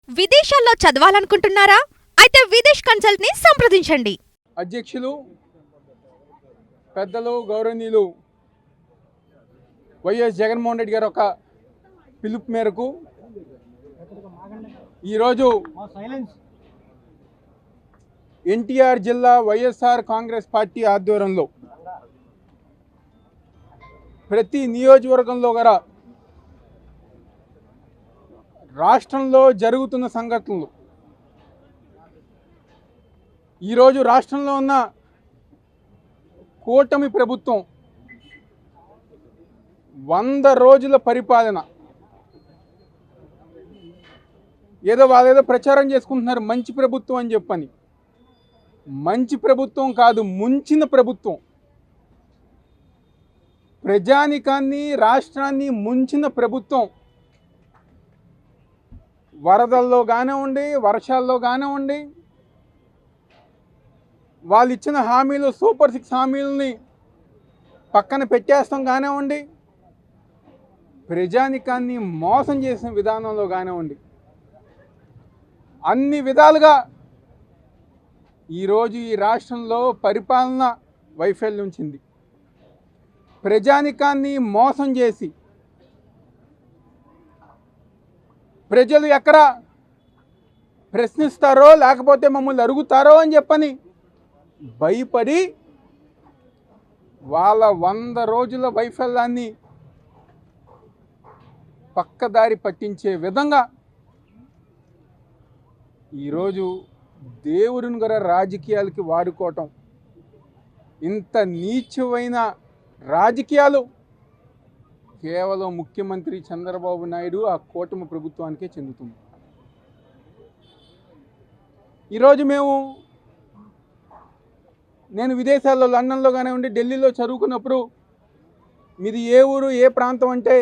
విదేశాల్లో చదవాలనుకుంటున్నారా? అయితే విదేశ్ కన్సల్ట్ ని సంప్రదించండి. అధ్యక్షులు పెద్దలు గౌరవనీయులు వైఎస్ జగన్మోహన్ రెడ్డి గారు ఒక పిలుపు మేరకు ఈరోజు ఎన్టీఆర్ జిల్లా వైఎస్ఆర్ కాంగ్రెస్ పార్టీ ఆధ్వర్యంలో ప్రతి నియోజకవర్గంలో గల రాష్ట్రంలో జరుగుతున్న సంఘటనలు, ఈరోజు రాష్ట్రంలో ఉన్న కూటమి ప్రభుత్వం 100 రోజుల పరిపాలన, వాళ్ళేదో ప్రచారం చేసుకుంటున్నారు మంచి ప్రభుత్వం అని చెప్పని. మంచి ప్రభుత్వం కాదు, ముంచిన ప్రభుత్వం. ప్రజానికాన్ని, రాష్ట్రాన్ని ముంచిన ప్రభుత్వం. వరదల్లో కానివ్వండి, వర్షాల్లో కానివ్వండి, వాళ్ళు ఇచ్చిన హామీలు, సూపర్ 6 హామీలని పక్కన పెట్టేస్తాం కానివ్వండి, ప్రజానికాన్ని మోసం చేసిన విధానంలో కానివ్వండి, అన్ని విధాలుగా ఈరోజు ఈ రాష్ట్రంలో పరిపాలన వైఫల్యం చెంది ప్రజానికాన్ని మోసం చేసి ప్రజలు ఎక్కడ ప్రశ్నిస్తారో లేకపోతే మమ్మల్ని అడుగుతారో అని చెప్పని భయపడి వాళ్ళ 100 రోజుల వైఫల్యాన్ని పక్కదారి పట్టించే విధంగా ఈరోజు దేవుడిని గారి రాజకీయాలకి వాడుకోవటం, ఇంత నీచమైన రాజకీయాలు కేవలం ముఖ్యమంత్రి చంద్రబాబు నాయుడు, ఆ కూటమి ప్రభుత్వానికే చెందుతుంది. ఈరోజు నేను విదేశాల్లో, లండన్లో కానివ్వండి, ఢిల్లీలో చదువుకున్నప్పుడు మీది ఏ ఊరు, ఏ ప్రాంతం అంటే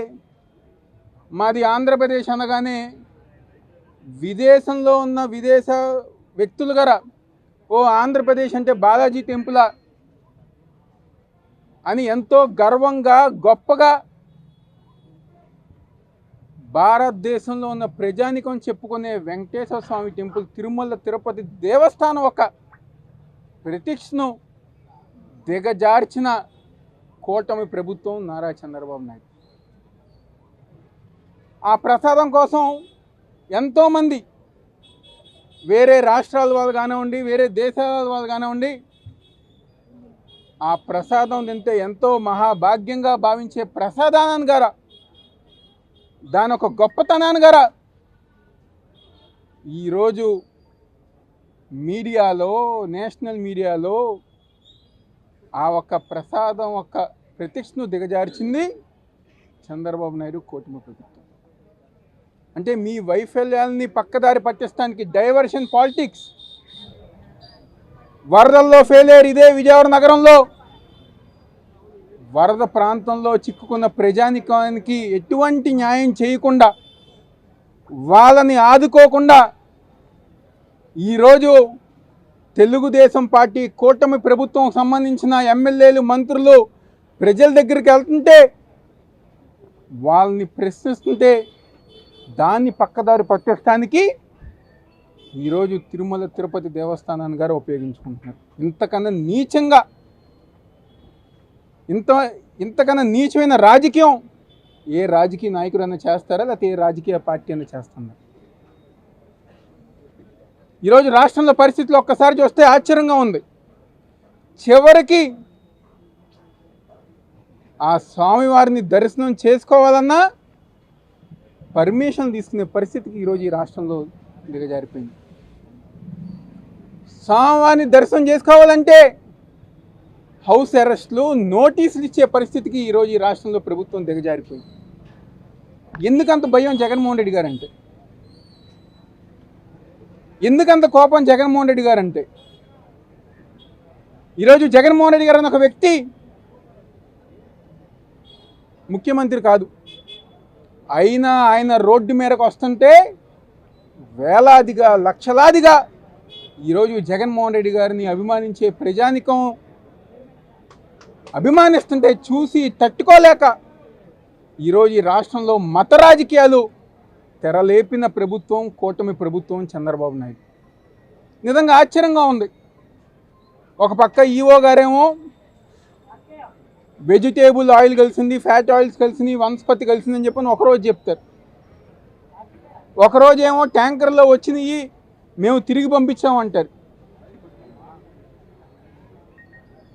మాది ఆంధ్రప్రదేశ్ అనగానే విదేశంలో ఉన్న విదేశ వ్యక్తులు గారా, ఓ ఆంధ్రప్రదేశ్ అంటే బాలాజీ టెంపులా అని ఎంతో గర్వంగా, గొప్పగా భారతదేశంలో ఉన్న ప్రజానికం చెప్పుకునే వెంకటేశ్వర స్వామి టెంపుల్, తిరుమల తిరుపతి దేవస్థానం ఒక ప్రతిష్టను దిగజార్చిన కూటమి ప్రభుత్వం నారా చంద్రబాబు నాయుడు. ఆ ప్రసాదం కోసం ఎంతోమంది వేరే రాష్ట్రాల వాళ్ళు కానివ్వండి, వేరే దేశాల వాళ్ళు కానివ్వండి, ఆ ప్రసాదం తింటే ఎంతో మహాభాగ్యంగా భావించే ప్రసాదాన్ని గారా, దాని ఒక గొప్పతనాన్ని గారా ఈరోజు మీడియాలో, నేషనల్ మీడియాలో ఆ ఒక్క ప్రసాదం, ఒక్క ప్రతిష్టను దిగజార్చింది చంద్రబాబు నాయుడు కూటమి ప్రభుత్వం. అంటే మీ వైఫల్యాలని పక్కదారి పట్టిస్తానికి డైవర్షన్ పాలిటిక్స్. వరదల్లో ఫెయిలియర్ ఇదే విజయవాడ నగరంలో. వరద ప్రాంతంలో చిక్కుకున్న ప్రజానికానికి ఎటువంటి న్యాయం చేయకుండా, వాళ్ళని ఆదుకోకుండా ఈరోజు తెలుగుదేశం పార్టీ కూటమి ప్రభుత్వం సంబంధించిన ఎమ్మెల్యేలు, మంత్రులు ప్రజల దగ్గరికి వెళ్తుంటే, వాళ్ళని ప్రశ్నిస్తుంటే దాన్ని పక్కదారి పట్టించడానికి ఈరోజు తిరుమల తిరుపతి దేవస్థానాన్ని గారు ఉపయోగించుకుంటున్నారు. ఇంతకన్నా నీచమైన రాజకీయం ఏ రాజకీయ నాయకుడైనా చేస్తారా, లేకపోతే ఏ రాజకీయ పార్టీ అయినా చేస్తున్నారు? ఈరోజు రాష్ట్రంలో పరిస్థితులు ఒక్కసారి చూస్తే ఆశ్చర్యంగా ఉంది. చివరికి ఆ స్వామివారిని దర్శనం చేసుకోవాలన్నా పర్మిషన్ తీసుకునే పరిస్థితికి ఈరోజు ఈ రాష్ట్రంలో దిగజారిపోయింది. స్వామివారిని దర్శనం చేసుకోవాలంటే హౌస్ అరెస్టులు, నోటీసులు ఇచ్చే పరిస్థితికి ఈరోజు ఈ రాష్ట్రంలో ప్రభుత్వం దిగజారిపోయింది. ఎందుకంత భయం జగన్మోహన్ రెడ్డి గారంటే? ఎందుకంత కోపం జగన్మోహన్ రెడ్డి గారంటే? ఈరోజు జగన్మోహన్ రెడ్డి గారు అనే ఒక వ్యక్తి ముఖ్యమంత్రి కాదు, అయినా ఆయన రోడ్డు మేరకు వస్తుంటే వేలాదిగా, లక్షలాదిగా ఈరోజు జగన్మోహన్ రెడ్డి గారిని అభిమానించే ప్రజానికం అభిమానిస్తుంటే చూసి తట్టుకోలేక ఈరోజు ఈ రాష్ట్రంలో మత రాజకీయాలు తెరలేపిన ప్రభుత్వం కూటమి ప్రభుత్వం చంద్రబాబు నాయుడు. నిజంగా ఆశ్చర్యంగా ఉంది. ఒక పక్క ఈఓ గారేమో వెజిటేబుల్ ఆయిల్ కలిసింది, ఫ్యాట్ ఆయిల్స్ కలిసింది, వనస్పతి కలిసిందని చెప్పని ఒకరోజు చెప్తారు. ఒకరోజేమో ట్యాంకర్లో వచ్చినాయి మేము తిరిగి పంపించామంటారు.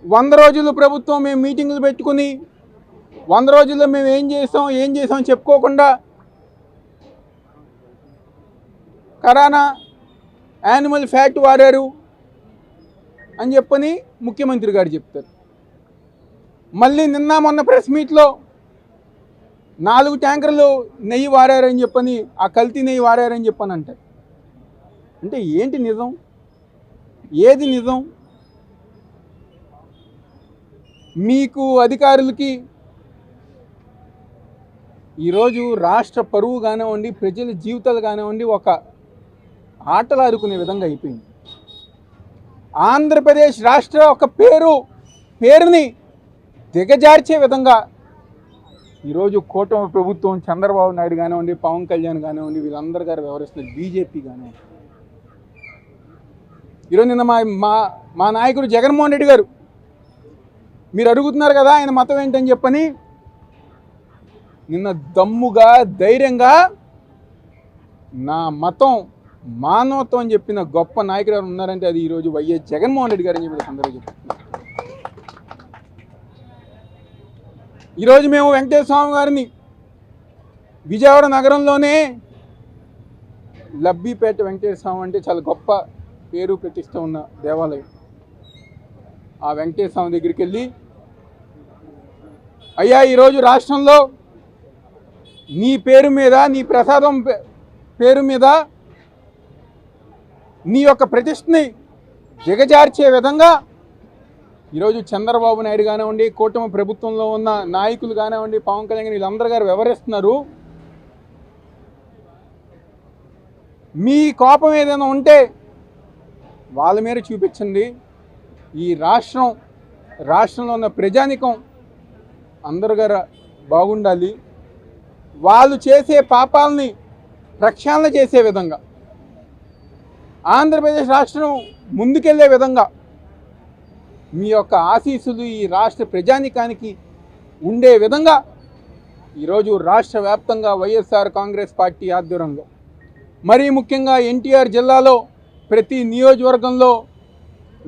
100 రోజులు ప్రభుత్వం మేము మీటింగులు పెట్టుకుని 100 రోజుల్లో మేము ఏం చేసాం చెప్పుకోకుండా కరోనా యానిమల్ ఫ్యాట్ వాడారు అని చెప్పని ముఖ్యమంత్రి గారు చెప్తారు. మళ్ళీ నిన్న మొన్న ప్రెస్ మీట్లో 4 ట్యాంకర్లు నెయ్యి వాడారని చెప్పని, ఆ కల్తీ నెయ్యి వాడారని చెప్పని అంటారు. అంటే ఏంటి నిజం? ఏది నిజం? మీకు అధికారులకి ఈరోజు రాష్ట్ర పరువు కానివ్వండి, ప్రజల జీవితాలు కానివ్వండి, ఒక ఆటలు ఆడుకునే విధంగా అయిపోయింది. ఆంధ్రప్రదేశ్ రాష్ట్ర ఒక పేరుని దిగజార్చే విధంగా ఈరోజు కూటమి ప్రభుత్వం చంద్రబాబు నాయుడు కానివ్వండి, పవన్ కళ్యాణ్ కానివ్వండి, వీళ్ళందరూ గారు వ్యవహరిస్తున్న బీజేపీ కానివ్వండి. ఈరోజు నిన్న మా నాయకుడు జగన్మోహన్ రెడ్డి గారు, మీరు అడుగుతున్నారు కదా ఆయన మతం ఏంటని చెప్పని, నిన్న దమ్ముగా ధైర్యంగా నా మతం మానవత్వం అని చెప్పిన గొప్ప నాయకుడు ఉన్నారంటే అది ఈరోజు వైఎస్ జగన్మోహన్ రెడ్డి గారు అని చెప్పి అందరూ చెప్తున్నారు. ఈరోజు మేము వెంకటేశ్వర స్వామి గారిని విజయవాడ నగరంలోనే లబ్బిపేట వెంకటేశ్వర స్వామి అంటే చాలా గొప్ప పేరు ప్రతిష్ట ఉన్న దేవాలయం. ఆ వెంకటేశ్వర స్వామి దగ్గరికి వెళ్ళి, అయ్యా ఈరోజు రాష్ట్రంలో నీ పేరు మీద, నీ ప్రసాదం పేరు మీద నీ యొక్క ప్రతిష్టని దిగజార్చే విధంగా ఈరోజు చంద్రబాబు నాయుడు కానివ్వండి, కూటమి ప్రభుత్వంలో ఉన్న నాయకులు కానివ్వండి, పవన్ కళ్యాణ్ వీళ్ళందరూ గారు వ్యవహరిస్తున్నారు. మీ కోపం ఏదైనా ఉంటే వాళ్ళ మీద చూపించండి. ఈ రాష్ట్రంలో ఉన్న ప్రజానికం అందరూ గారు బాగుండాలి. వాళ్ళు చేసే పాపాలని ప్రక్షాళన చేసే విధంగా, ఆంధ్రప్రదేశ్ రాష్ట్రం ముందుకెళ్లే విధంగా మీ యొక్క ఆశీస్సులు ఈ రాష్ట్ర ప్రజానికానికి ఉండే విధంగా ఈరోజు రాష్ట్ర వ్యాప్తంగా వైఎస్ఆర్ కాంగ్రెస్ పార్టీ ఆధ్వర్యంలో, మరీ ముఖ్యంగా ఎన్టీఆర్ జిల్లాలో ప్రతి నియోజకవర్గంలో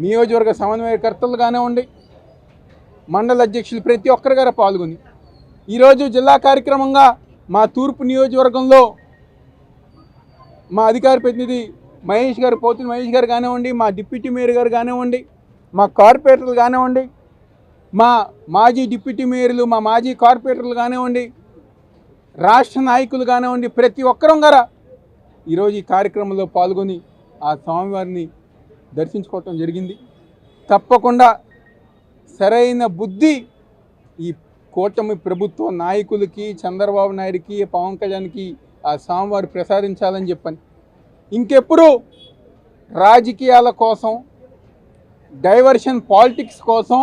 నియోజకవర్గ సమన్వయకర్తలు కానివ్వండి, మండల అధ్యక్షులు ప్రతి ఒక్కరి గారు పాల్గొని ఈరోజు జిల్లా కార్యక్రమంగా మా తూర్పు నియోజకవర్గంలో మా అధికార ప్రతినిధి మహేష్ గారు, పోతుని మహేష్ గారు కానివ్వండి, మా డిప్యూటీ మేయర్ గారు కానివ్వండి, మా కార్పొరేటర్లు కానివ్వండి, మా మాజీ డిప్యూటీ మేయర్లు, మా మాజీ కార్పొరేటర్లు కానివ్వండి, రాష్ట్ర నాయకులు కానివ్వండి, ప్రతి ఒక్కరం గారా ఈరోజు ఈ కార్యక్రమంలో పాల్గొని ఆ స్వామివారిని దర్శించుకోవటం జరిగింది. తప్పకుండా సరైన బుద్ధి ఈ కూటమి ప్రభుత్వ నాయకులకి, చంద్రబాబు నాయుడికి, పవన్ కళ్యాణ్కి ఆ స్వామివారు ప్రసాదించాలని చెప్పని, ఇంకెప్పుడు రాజకీయాల కోసం, డైవర్షన్ పాలిటిక్స్ కోసం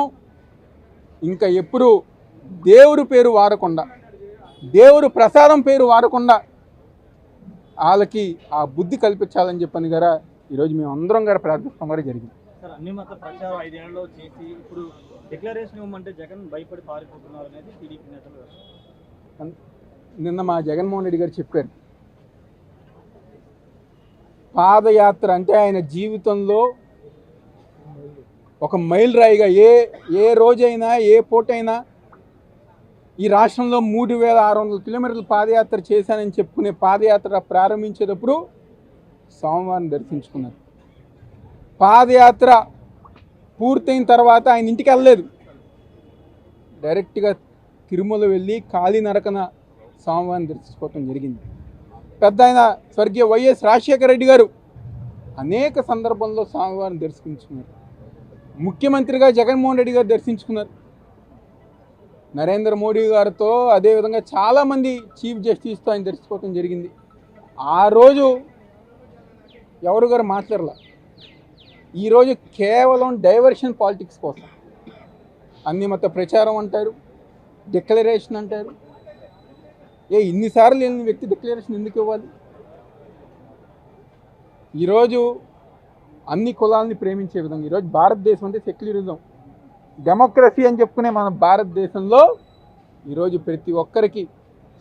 ఇంకా ఎప్పుడు దేవుడు పేరు వాడకుండా, దేవుడు ప్రసాదం పేరు వాడకుండా వాళ్ళకి ఆ బుద్ధి కల్పించాలని చెప్పని గారా ఈరోజు మేము అందరం గారు ప్రార్థిస్తాం గారు జరిగింది. సార్, అన్ని మత ప్రచారం 5 ఏళ్లలో చేసి ఇప్పుడు డిక్లరేషన్ ఇవ్వమంటే జగన్ భయపడి పారిపోతున్నారు అనేది టీడీపీ నేతలు. నిన్న మా జగన్మోహన్ రెడ్డి గారు చెప్పారు, పాదయాత్ర అంటే ఆయన జీవితంలో ఒక మైల్ రాయిగా ఏ రోజైనా, ఏ పూటైనా ఈ రాష్ట్రంలో 3600 కిలోమీటర్లు పాదయాత్ర చేశానని చెప్పుకునే పాదయాత్ర ప్రారంభించేటప్పుడు స్వామివారిని దర్శించుకున్నారు. పాదయాత్ర పూర్తయిన తర్వాత ఆయన ఇంటికి వెళ్ళలేదు, డైరెక్ట్గా తిరుమల వెళ్ళి కాలినడకన స్వామివారిని దర్శించుకోవటం జరిగింది. పెద్ద ఆయన స్వర్గీయ వైఎస్ రాజశేఖర రెడ్డి గారు అనేక సందర్భంలో స్వామివారిని దర్శించుకున్నారు. ముఖ్యమంత్రిగా జగన్మోహన్ రెడ్డి గారు దర్శించుకున్నారు. నరేంద్ర మోడీ గారితో, అదేవిధంగా చాలామంది చీఫ్ జస్టిస్తో ఆయన దర్శించుకోవటం జరిగింది. ఆ రోజు ఎవరు గారు మాట్లాడలా. ఈరోజు కేవలం డైవర్షన్ పాలిటిక్స్ కోసం అన్ని మత ప్రచారం అంటారు, డిక్లరేషన్ అంటారు. ఇన్నిసార్లు లేని వ్యక్తి డిక్లరేషన్ ఎందుకు ఇవ్వాలి? ఈరోజు అన్ని కులాలని ప్రేమించే విధంగా ఈరోజు భారతదేశం అంటే సెక్యులరిజం, డెమోక్రసీ అని చెప్పుకునే మన భారతదేశంలో ఈరోజు ప్రతి ఒక్కరికి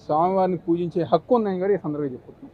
స్వామివారిని పూజించే హక్కు ఉందని కూడా ఈ సందర్భంగా చెప్పుకుంటున్నాం.